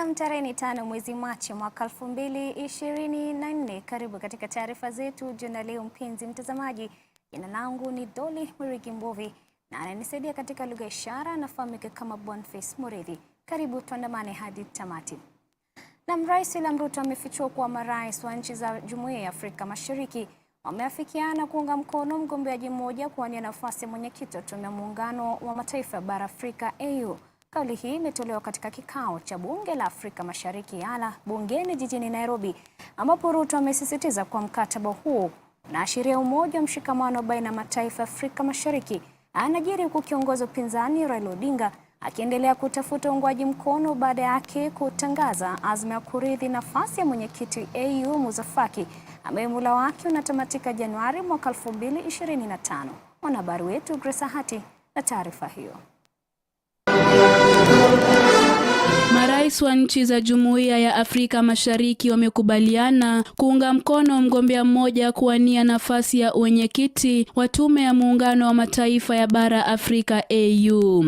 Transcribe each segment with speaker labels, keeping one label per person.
Speaker 1: Na tarehe 5 mwezi Machi mwaka 2024. Karibu katika taarifa zetu jana leo mpenzi mtazamaji. Jina langu ni Dolly Mwirigi Mbuvi na ananisaidia katika lugha ishara anafahamika kama Boniface Muridhi. Karibu tuandamane hadi tamati. Na Rais William Ruto amefichua kuwa marais wa nchi za Jumuiya ya Afrika Mashariki wameafikiana kuunga mkono mgombeaji mmoja kuwania nafasi ya mwenyekiti wa Tume ya Muungano wa Mataifa ya Bara Afrika AU. Kauli hii imetolewa katika kikao cha Bunge la Afrika Mashariki bungeni jijini Nairobi, ambapo Ruto amesisitiza kwa mkataba huo unaashiria umoja wa mshikamano baina ya mataifa ya Afrika Mashariki. Anajiri huku kiongozi upinzani Raila Odinga akiendelea kutafuta uungwaji mkono baada yake kutangaza azma ya kurithi nafasi ya mwenyekiti AU Muzafaki ambaye muhula wake unatamatika Januari mwaka 2025. Mwanahabari wetu Grace Hati na taarifa hiyo.
Speaker 2: Marais wa nchi za Jumuiya ya Afrika Mashariki wamekubaliana kuunga mkono mgombea mmoja kuwania nafasi ya mwenyekiti wa Tume ya Muungano wa Mataifa ya Bara Afrika AU.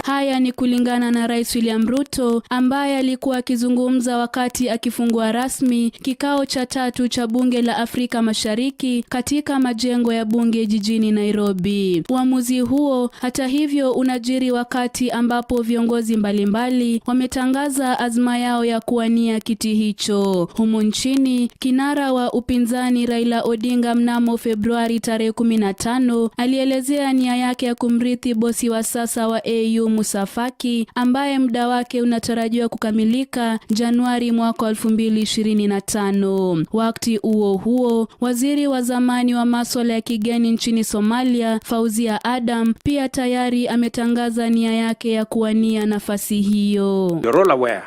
Speaker 2: Haya ni kulingana na Rais William Ruto ambaye alikuwa akizungumza wakati akifungua rasmi kikao cha 3 cha Bunge la Afrika Mashariki katika majengo ya bunge jijini Nairobi. Uamuzi huo hata hivyo unajiri wakati ambapo viongozi mbalimbali wametangaza azma yao ya kuwania kiti hicho. Humu nchini, kinara wa upinzani Raila Odinga mnamo Februari tarehe 15 alielezea nia yake ya kumrithi bosi wa sasa wa AU Muzafaki ambaye muda wake unatarajiwa kukamilika Januari mwaka 2025. Wakati huo, waziri wa zamani wa masuala ya kigeni nchini Somalia, Fauzia Adam, pia tayari ametangaza nia yake ya kuwania nafasi hiyo.
Speaker 3: You're all aware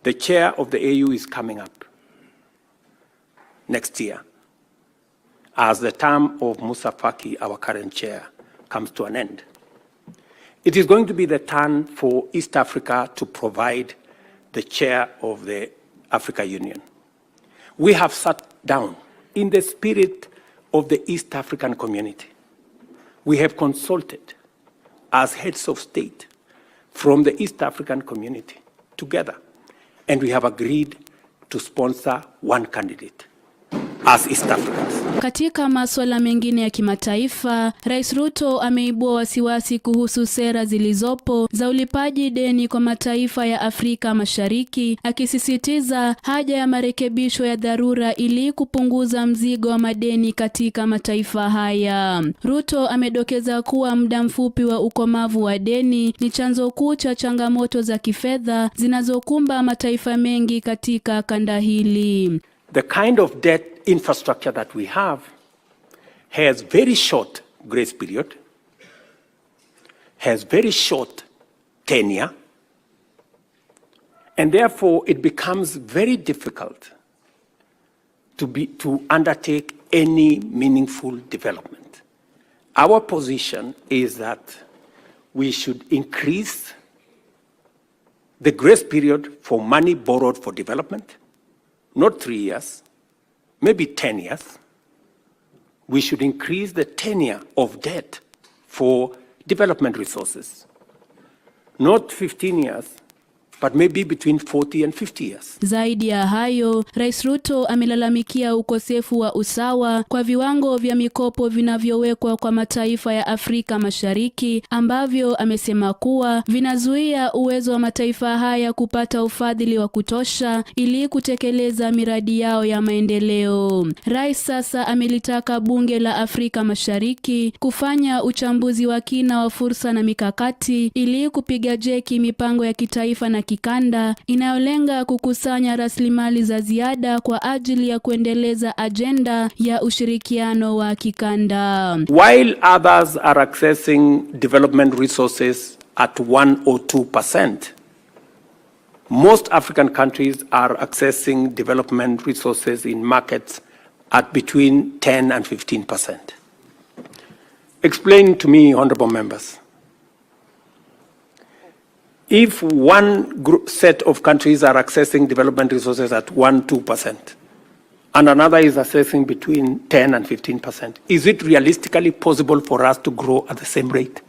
Speaker 3: the chair of the AU is coming up next year as the term of Muzafaki, our current chair, comes to an end. It is going to be the turn for East Africa to provide the chair of the Africa Union. We have sat down in the spirit of the East African community. We have consulted as heads of state from the East African community together, and we have agreed to sponsor one candidate as East Africans.
Speaker 2: Katika masuala mengine ya kimataifa, Rais Ruto ameibua wasiwasi kuhusu sera zilizopo za ulipaji deni kwa mataifa ya Afrika Mashariki, akisisitiza haja ya marekebisho ya dharura ili kupunguza mzigo wa madeni katika mataifa haya. Ruto amedokeza kuwa muda mfupi wa ukomavu wa deni ni chanzo kuu cha changamoto za kifedha zinazokumba mataifa mengi katika kanda hili.
Speaker 3: The kind of debt infrastructure that we have has very short grace period, has very short tenure, and therefore it becomes very difficult to undertake any meaningful development. Our position is that we should increase the grace period for money borrowed for development. Not 3 years, maybe 10 years. We should increase the tenure of debt for development resources. Not 15 years, but maybe between 40 and 50 years.
Speaker 2: Zaidi ya hayo, Rais Ruto amelalamikia ukosefu wa usawa kwa viwango vya mikopo vinavyowekwa kwa mataifa ya Afrika Mashariki, ambavyo amesema kuwa vinazuia uwezo wa mataifa haya kupata ufadhili wa kutosha ili kutekeleza miradi yao ya maendeleo. Rais sasa amelitaka Bunge la Afrika Mashariki kufanya uchambuzi wa kina wa fursa na mikakati ili kupiga jeki mipango ya kitaifa na kikanda inayolenga kukusanya rasilimali za ziada kwa ajili ya kuendeleza agenda ya ushirikiano wa kikanda.
Speaker 3: While others are accessing development resources at 1 or 2%, most African countries are accessing development resources in markets at between 10 and 15%. Explain to me, honorable members, if one set of countries are accessing development resources at 1-2% and another is accessing between 10 and 15%, is it realistically possible for us to grow at the same rate?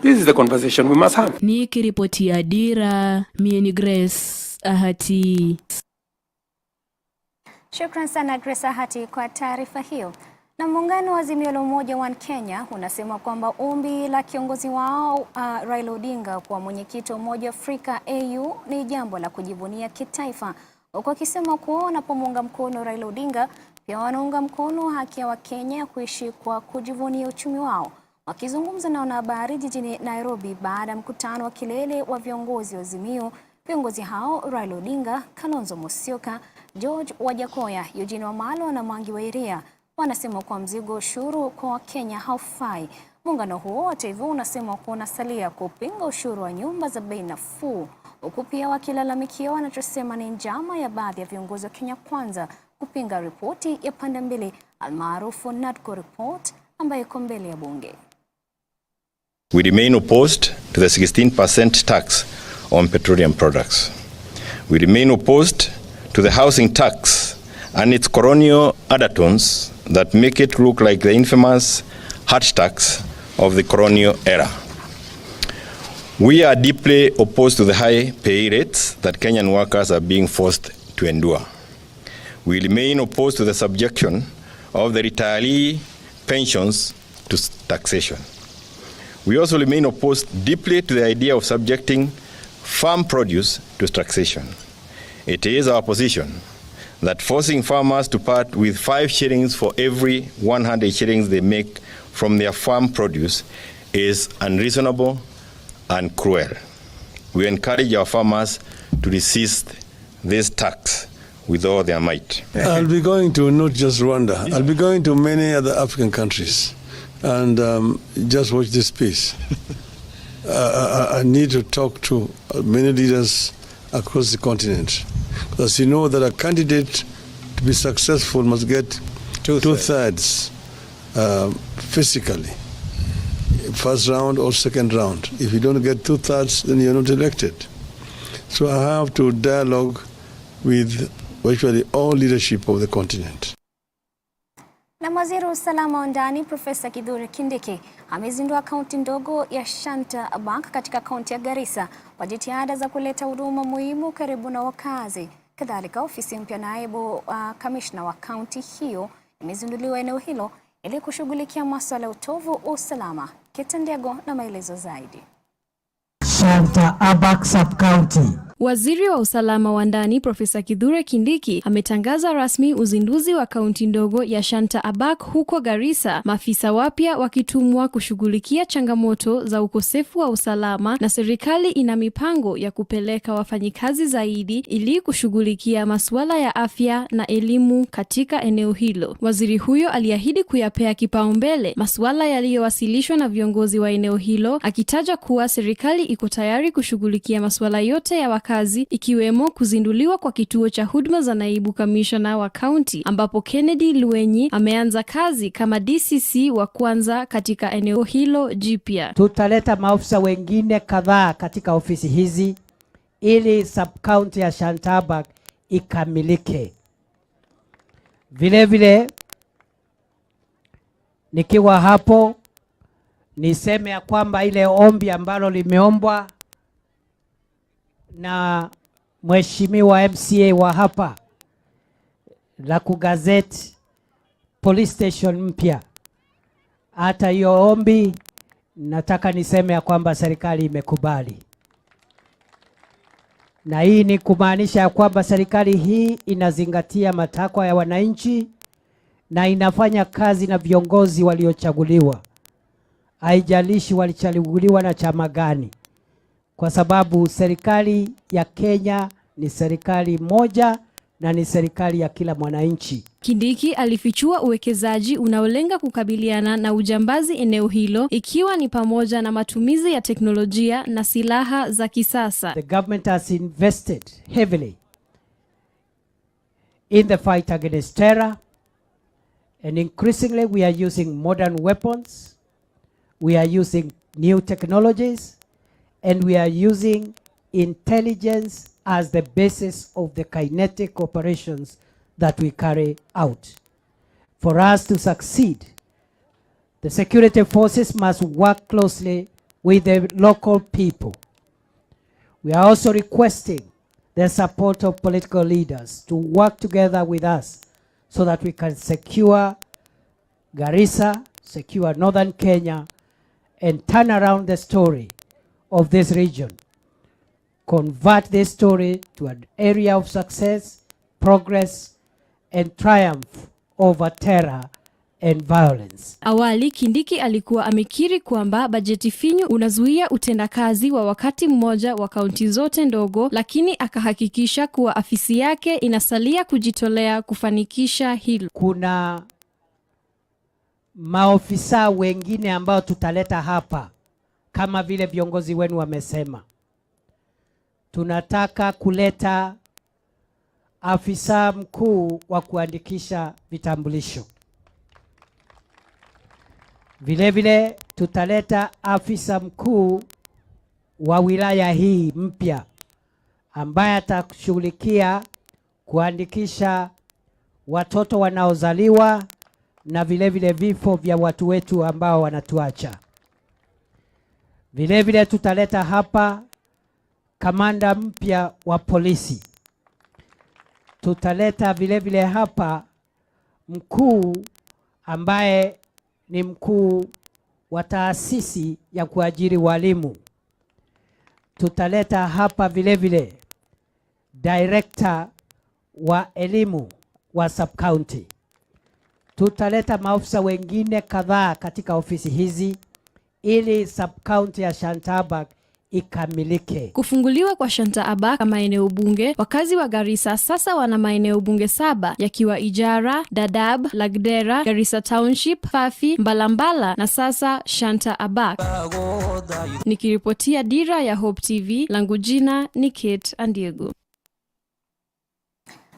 Speaker 3: This is the conversation we must have.
Speaker 2: Nikiripotia Dira, mie ni Grace Ahati.
Speaker 1: Shukran sana Grace Ahati kwa taarifa hiyo. Na muungano wa Azimio la Umoja One Kenya unasema kwamba ombi la kiongozi wao Raila Odinga kuwa mwenyekiti wa Umoja wa Afrika AU ni jambo la kujivunia kitaifa, huku akisema kuwa wanapomuunga mkono Raila Odinga pia wanaunga mkono haki ya Wakenya kuishi kwa kujivunia uchumi wao. Wakizungumza na wanahabari jijini Nairobi baada ya mkutano wa kilele wa viongozi wa Azimio, viongozi hao Raila Odinga, Kalonzo Musyoka, George Wajakoya, Eugene Wamalwa na Mwangi wa Iria wanasema kwa mzigo ushuru kwa Wakenya haufai. Muungano huo hata hivyo unasema kuwa unasalia kupinga ushuru wa nyumba za bei nafuu, huku pia wakilalamikia wanachosema ni njama ya baadhi ya viongozi wa Kenya Kwanza kupinga ripoti ya pande mbili almaarufu NADCO report ambayo iko mbele ya bunge.
Speaker 4: We remain opposed to the 16% tax on petroleum products. We remain opposed to the housing tax and its colonial undertones that make it look like the infamous hutch tax of the colonial era. We are deeply opposed to the high pay rates that Kenyan workers are being forced to endure. We remain opposed to the subjection of the retiree pensions to taxation. We also remain opposed deeply to the idea of subjecting farm produce to taxation. It is our position that forcing farmers to part with 5 shillings for every 100 shillings they make from their farm produce is unreasonable and cruel. We encourage our farmers to resist this tax with all their might.
Speaker 5: I'll be going to not just Rwanda, I'll be going to many other African countries and just watch this space. I need to talk to many leaders across the continent. Because you know that a candidate to be successful must get two-thirds physically, first round or second round. If you don't get 2/3, then you're not elected. So I have to dialogue with virtually all leadership of the continent.
Speaker 1: Na waziri wa usalama wa ndani Profesa Kithure Kindiki amezindua kaunti ndogo ya Shanta Bank katika kaunti ya Garissa kwa jitihada za kuleta huduma muhimu karibu na wakazi. Kadhalika ofisi mpya naibu kamishna wa kaunti hiyo imezinduliwa eneo hilo ili kushughulikia masuala ya utovu wa usalama. Kitendego na maelezo zaidi.
Speaker 6: Shanta Bank Sub-County.
Speaker 2: Waziri wa usalama wa ndani Profesa Kithure Kindiki ametangaza rasmi uzinduzi wa kaunti ndogo ya Shanta Abak huko Garissa, maafisa wapya wakitumwa kushughulikia changamoto za ukosefu wa usalama, na serikali ina mipango ya kupeleka wafanyikazi zaidi ili kushughulikia masuala ya afya na elimu katika eneo hilo. Waziri huyo aliahidi kuyapea kipaumbele masuala yaliyowasilishwa na viongozi wa eneo hilo, akitaja kuwa serikali iko tayari kushughulikia masuala yote ya kazi, ikiwemo kuzinduliwa kwa kituo cha huduma za naibu kamishna wa kaunti, ambapo Kennedy Luenyi ameanza kazi kama DCC wa kwanza katika eneo hilo jipya.
Speaker 6: Tutaleta maafisa wengine kadhaa katika ofisi hizi ili sub-county ya Shantabak ikamilike. Vile vile nikiwa hapo niseme ya kwamba ile ombi ambalo limeombwa na mheshimiwa MCA wa hapa la kugazeti police station mpya, hata hiyo ombi nataka niseme ya kwamba serikali imekubali. Na hii ni kumaanisha ya kwamba serikali hii inazingatia matakwa ya wananchi na inafanya kazi na viongozi waliochaguliwa, haijalishi walichaguliwa na chama gani, kwa sababu serikali ya Kenya ni serikali moja na ni serikali ya kila mwananchi.
Speaker 2: Kindiki alifichua uwekezaji unaolenga kukabiliana na ujambazi eneo hilo, ikiwa ni pamoja na matumizi ya teknolojia na silaha za kisasa.
Speaker 6: The government has invested heavily in the fight against terror, and increasingly we are using modern weapons, we are using new technologies, and we are using intelligence as the basis of the kinetic operations that we carry out. For us to succeed, the security forces must work closely with the local people. We are also requesting the support of political leaders to work together with us so that we can secure Garissa, secure northern Kenya, and turn around the story of this region. Convert this story to an area of success, progress, and triumph over terror and violence.
Speaker 7: Awali Kindiki alikuwa amekiri kwamba bajeti finyu unazuia utendakazi wa wakati mmoja wa kaunti zote ndogo, lakini akahakikisha kuwa afisi yake inasalia kujitolea kufanikisha hilo.
Speaker 6: Kuna maofisa wengine ambao tutaleta hapa kama vile viongozi wenu wamesema. Tunataka kuleta afisa mkuu wa kuandikisha vitambulisho. Vile vile tutaleta afisa mkuu wa wilaya hii mpya ambaye atashughulikia kuandikisha watoto wanaozaliwa na vile vile vifo vya watu wetu ambao wanatuacha. Vile vile tutaleta hapa kamanda mpya wa polisi. Tutaleta vile vile hapa mkuu ambaye ni mkuu wa taasisi ya kuajiri walimu. Tutaleta hapa vile vile director wa elimu wa sub-county. Tutaleta maafisa wengine kadhaa katika ofisi hizi ili sub-county ya Shantabak ikamilike.
Speaker 7: Kufunguliwa kwa Shantabak kama eneo bunge, wakazi wa Garissa sasa wana maeneo bunge 7 yakiwa Ijara, Dadaab, Lagdera, Garissa Township, Fafi, Mbalambala na sasa Shantabak. Nikiripotia Dira ya Hope TV, langu jina ni Kate Andiego.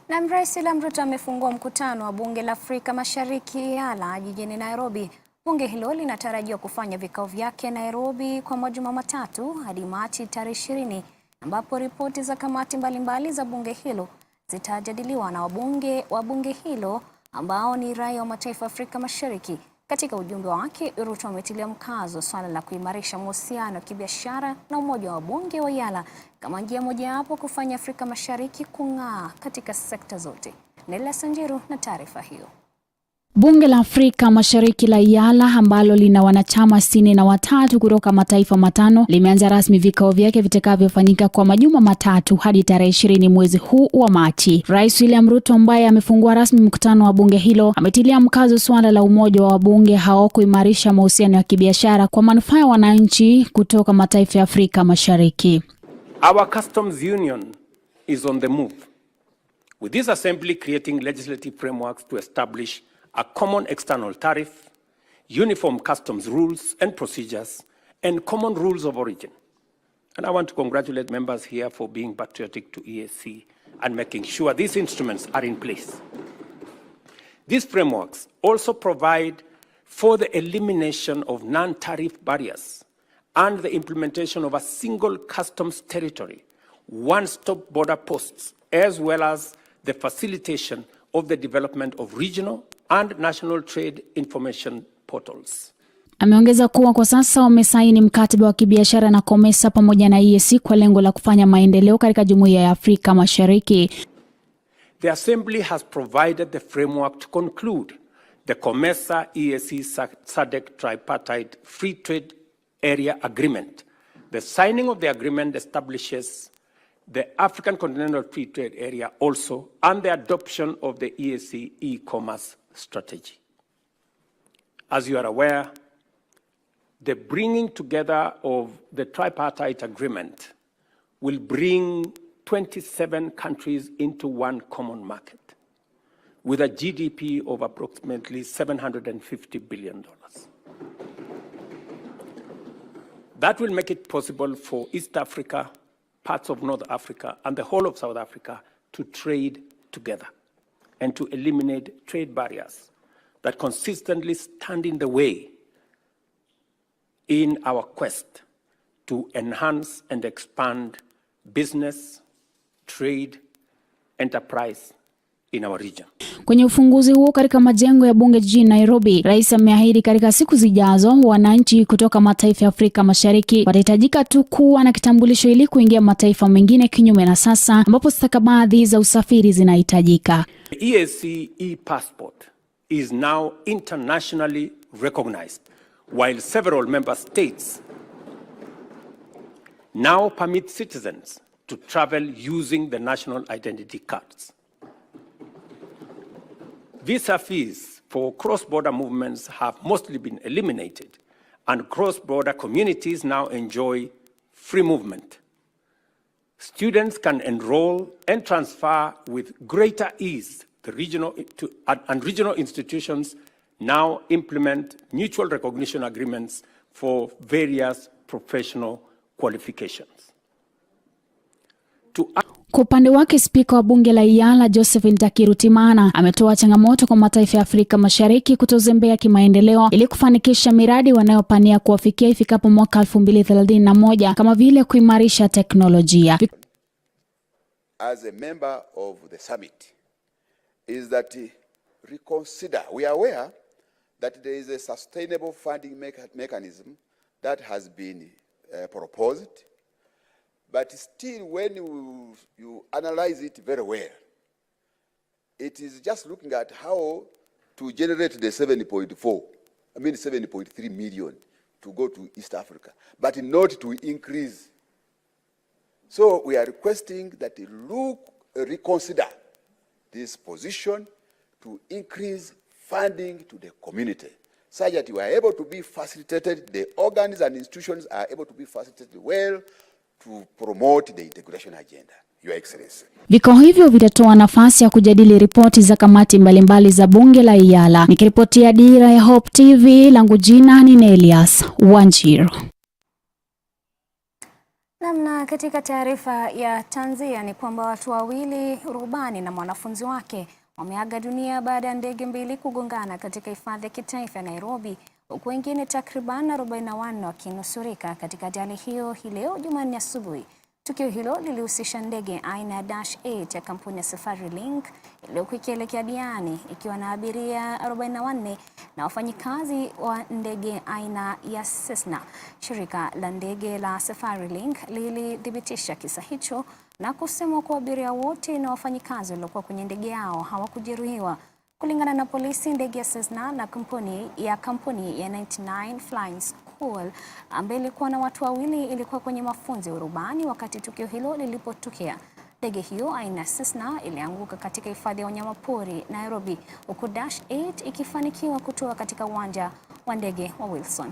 Speaker 1: Na Rais William Ruto amefungua mkutano wa bunge la Afrika Mashariki Yala jijini Nairobi. Bunge hilo linatarajiwa kufanya vikao vyake Nairobi kwa majuma matatu hadi Machi tarehe 20, ambapo ripoti za kamati mbalimbali za bunge hilo zitajadiliwa na wabunge wa bunge hilo ambao ni raia wa mataifa Afrika Mashariki. Katika ujumbe wake, Ruto ametilia mkazo swala la kuimarisha mahusiano ya kibiashara na umoja wa bunge wa Yala kama njia mojawapo kufanya Afrika Mashariki kung'aa katika sekta zote. Nela Sanjiru na taarifa hiyo.
Speaker 8: Bunge la Afrika Mashariki la Yala ambalo lina wanachama 63 kutoka mataifa 5 limeanza rasmi vikao vyake vitakavyofanyika kwa majuma matatu hadi tarehe 20 mwezi huu wa Machi. Rais William Ruto ambaye amefungua rasmi mkutano wa bunge hilo ametilia mkazo swala la umoja wa bunge hao kuimarisha mahusiano ya kibiashara kwa manufaa ya wananchi kutoka mataifa ya Afrika Mashariki.
Speaker 3: Our customs union is on the move, with this assembly creating legislative frameworks to establish a common external tariff, uniform customs rules and procedures, and common rules of origin. And I want to congratulate members here for being patriotic to EAC and making sure these instruments are in place. These frameworks also provide for the elimination of non-tariff barriers and the implementation of a single customs territory, one-stop border posts, as well as the facilitation of the development of regional and national trade information portals.
Speaker 8: Ameongeza kuwa kwa sasa wamesaini mkataba wa kibiashara na COMESA pamoja na EAC kwa lengo la kufanya maendeleo katika Jumuiya ya Afrika Mashariki.
Speaker 3: The Assembly has provided the framework to conclude the COMESA EAC SADC tripartite free trade area agreement. The signing of the agreement establishes the African Continental Free Trade Area also, and the adoption of the EAC e-commerce strategy. As you are aware, the bringing together of the tripartite agreement will bring 27 countries into one common market with a GDP of approximately $750 billion. That will make it possible for East Africa, parts of North Africa, and the whole of South Africa to trade together and to eliminate trade barriers that consistently stand in the way in our quest to enhance and expand business, trade, enterprise in our region.
Speaker 8: Kwenye ufunguzi huo katika majengo ya bunge jijini Nairobi, rais ameahidi katika siku zijazo wananchi kutoka mataifa ya Afrika Mashariki watahitajika tu kuwa na kitambulisho ili kuingia mataifa mengine, kinyume na sasa ambapo stakabadhi za usafiri zinahitajika.
Speaker 3: The EAC e-passport is now internationally recognized, while several member states now permit citizens to travel using the national identity cards. Visa fees for cross-border movements have mostly been eliminated, and cross-border communities now enjoy free movement. Students can enroll and transfer with greater ease. The regional institutions now implement mutual recognition agreements for various professional qualifications.
Speaker 8: Kwa upande wake, spika wa bunge la Iyala Josephine Takirutimana ametoa changamoto kwa mataifa ya Afrika Mashariki kutozembea kimaendeleo ili kufanikisha miradi wanayopania kuwafikia ifikapo mwaka 2031 kama vile kuimarisha teknolojia.
Speaker 9: As a member of the summit is that reconsider. We are aware that there is a sustainable funding mechanism that has been proposed. But still, when you analyze it very well, it is just looking at how to generate the 7.3 million to go to East Africa, but not to increase. So we are requesting that you reconsider this position to increase funding to the community, such that you are able to be facilitated, the organs and institutions are able to be facilitated well, to promote the integration agenda. Your Excellency.
Speaker 8: Vikao hivyo vitatoa nafasi ya kujadili ripoti za kamati mbalimbali za bunge la Iyala. Nikiripotia Dira ya Hope TV, langu jina ni Nelias Wanjiru.
Speaker 1: Namna katika taarifa ya tanzia ni kwamba watu wawili, rubani na mwanafunzi wake, wameaga dunia baada ya ndege mbili kugongana katika hifadhi ya kitaifa ya Nairobi, huku wengine takriban 44 wakinusurika katika ajali hiyo hii leo Jumanne asubuhi. Tukio hilo lilihusisha ndege aina ya Dash 8 ya kampuni ya Safari Link iliyokuwa ikielekea Diani ikiwa na abiria 44 na wafanyikazi wa ndege aina ya Cessna. Shirika la ndege la Safari Link lilithibitisha kisa hicho na kusema kuwa abiria wote na wafanyikazi waliokuwa kwenye ndege yao hawakujeruhiwa. Kulingana na polisi, ndege ya Cessna na kampuni ya 99 Flying School ambayo ilikuwa na watu wawili ilikuwa kwenye mafunzo ya urubani wakati tukio hilo lilipotokea. Ndege hiyo aina Cessna ilianguka katika hifadhi ya wanyamapori Nairobi, huku Dash 8 ikifanikiwa kutoa katika uwanja wa ndege wa Wilson.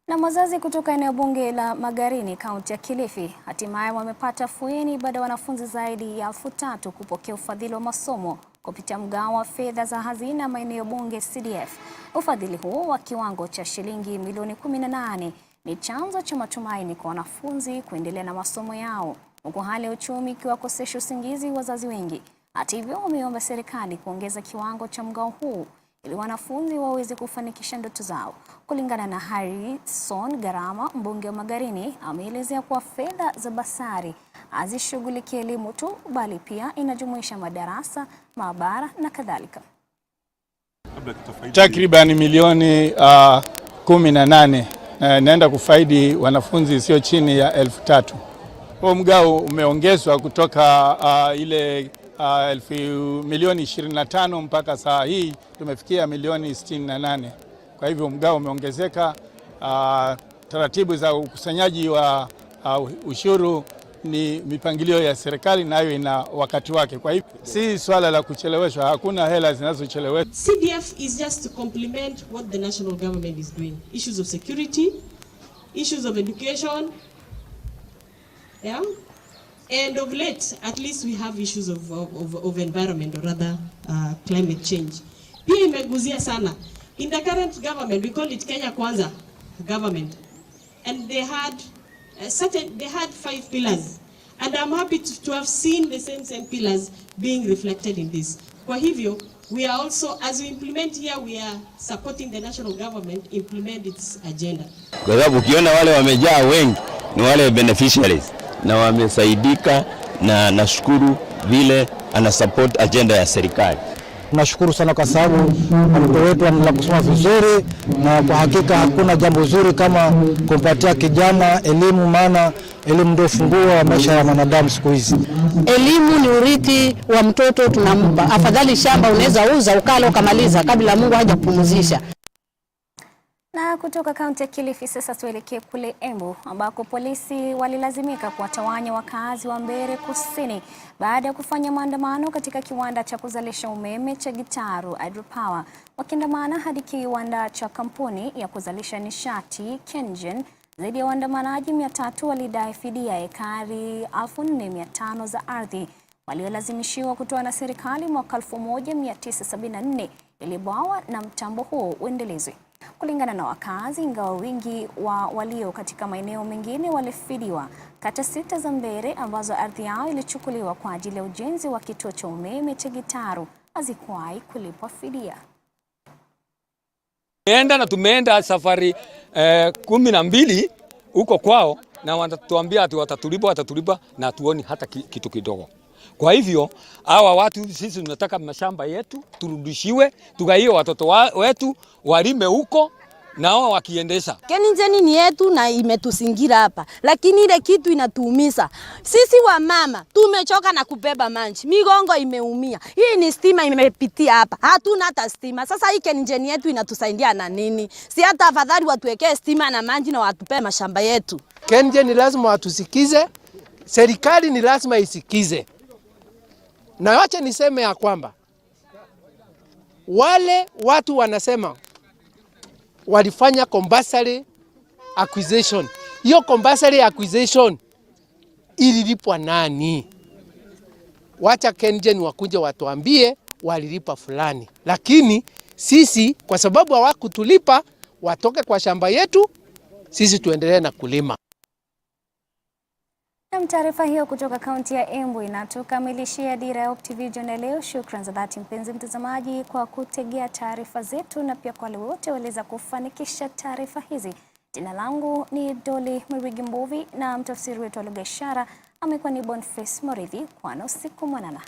Speaker 1: Na wazazi kutoka eneo bunge la Magarini, kaunti ya Kilifi, hatimaye wamepata fueni baada ya wanafunzi zaidi ya 3,000 kupokea ufadhili wa masomo kupitia mgao wa fedha za hazina maeneo bunge CDF. Ufadhili huo wa kiwango cha shilingi milioni 18 ni chanzo cha matumaini kwa wanafunzi kuendelea na masomo yao, huku hali ya uchumi ikiwakosesha usingizi wazazi wengi. Hata hivyo, wameomba serikali kuongeza kiwango cha mgao huu ili wanafunzi waweze kufanikisha ndoto zao. Kulingana na Harrison Garama, mbunge wa Magarini, ameelezea kuwa fedha za basari hazishughulikia elimu tu bali pia inajumuisha madarasa, maabara na kadhalika.
Speaker 10: Takriban milioni 18 naenda kufaidi wanafunzi sio chini ya 3,000. Huo mgao umeongezwa kutoka ile milioni 25 mpaka saa hii tumefikia milioni 68. Kwa hivyo mgao umeongezeka. Taratibu za ukusanyaji wa ushuru ni mipangilio ya serikali, nayo ina wakati wake. Kwa hivyo si swala la kucheleweshwa, hakuna hela zinazocheleweshwa.
Speaker 11: CDF is just to complement what the national government is doing. Issues of security, issues of education, yeah? And of late, at least we have issues of environment, or rather climate change. Pia imeguzia sana. In the current government, we call it Kenya Kwanza government, and they had 5 pillars, and I'm happy to have seen the same pillars being reflected in this. Kwa hivyo, we are also, as we implement here, we are supporting the national government implement its agenda.
Speaker 12: Kwa sababu ukiona wale wamejaa wengi ni wale beneficiaries na wamesaidika, na nashukuru vile ana support agenda ya serikali.
Speaker 13: Tunashukuru sana kwa sababu mtoto wetu anaendelea kusoma vizuri, na kwa hakika hakuna jambo zuri kama kumpatia kijana elimu, maana elimu ndio funguo wa maisha ya wanadamu siku hizi.
Speaker 14: Elimu ni urithi wa mtoto tunampa. Afadhali shamba unaweza uza ukala ukamaliza kabla Mungu haja kupumzisha.
Speaker 1: Na kutoka kaunti ya Kilifi sasa tuelekee kule Embu ambako polisi walilazimika kuwatawanya wakazi wa Mbeere Kusini baada ya kufanya maandamano katika kiwanda cha kuzalisha umeme cha Gitaru Hydropower. Wakiandamana hadi kiwanda cha kampuni ya kuzalisha nishati KenGen. Zaidi ya waandamanaji 300 walidai fidia ekari 4,500 za ardhi waliolazimishiwa kutoa na serikali mwaka 1974 ili bwawa na mtambo huo uendelezwe. Kulingana na wakazi, ingawa wingi wa walio katika maeneo mengine walifidiwa, kata 6 za Mbeere ambazo ardhi yao ilichukuliwa kwa ajili ya ujenzi wa kituo cha umeme cha Gitaru hazikuwahi kulipwa fidia.
Speaker 15: Tumeenda safari 12 huko kwao, na wanatuambia ati watatulipa na tuoni hata kitu kidogo. Kwa hivyo hawa watu, sisi tunataka mashamba yetu turudishiwe, tugaie watoto wetu walime huko na wao wakiendesha.
Speaker 14: KenGen ni yetu na imetusingira hapa, lakini ile kitu inatuumiza. Sisi wa mama tumechoka na kubeba manchi, migongo imeumia. Hii ni stima imepitia hapa, hatuna hata stima. Sasa hii KenGen yetu inatusaidia na nini? Si hata afadhali watuwekee stima na manchi na watupe mashamba yetu.
Speaker 16: KenGen ni lazima watusikize, serikali ni lazima isikize. Na wacha niseme ya kwamba wale watu wanasema walifanya compulsory acquisition. Hiyo compulsory acquisition ililipwa nani? Wacha KenGen wakuje watuambie walilipa fulani. Lakini sisi kwa sababu hawakutulipa, watoke kwa shamba yetu, sisi tuendelee na kulima.
Speaker 1: Na taarifa hiyo kutoka kaunti ya Embu inatukamilishia Dira ya TV jioni leo. Shukrani za dhati mpenzi mtazamaji kwa kutegea taarifa zetu, na pia kwa wale wote waliweza kufanikisha taarifa hizi. Jina langu ni Dolly Mwirigi Mbuvi na mtafsiri wetu wa lugha ishara amekuwa ni Boniface Moridhi. Kwa usiku mwanana.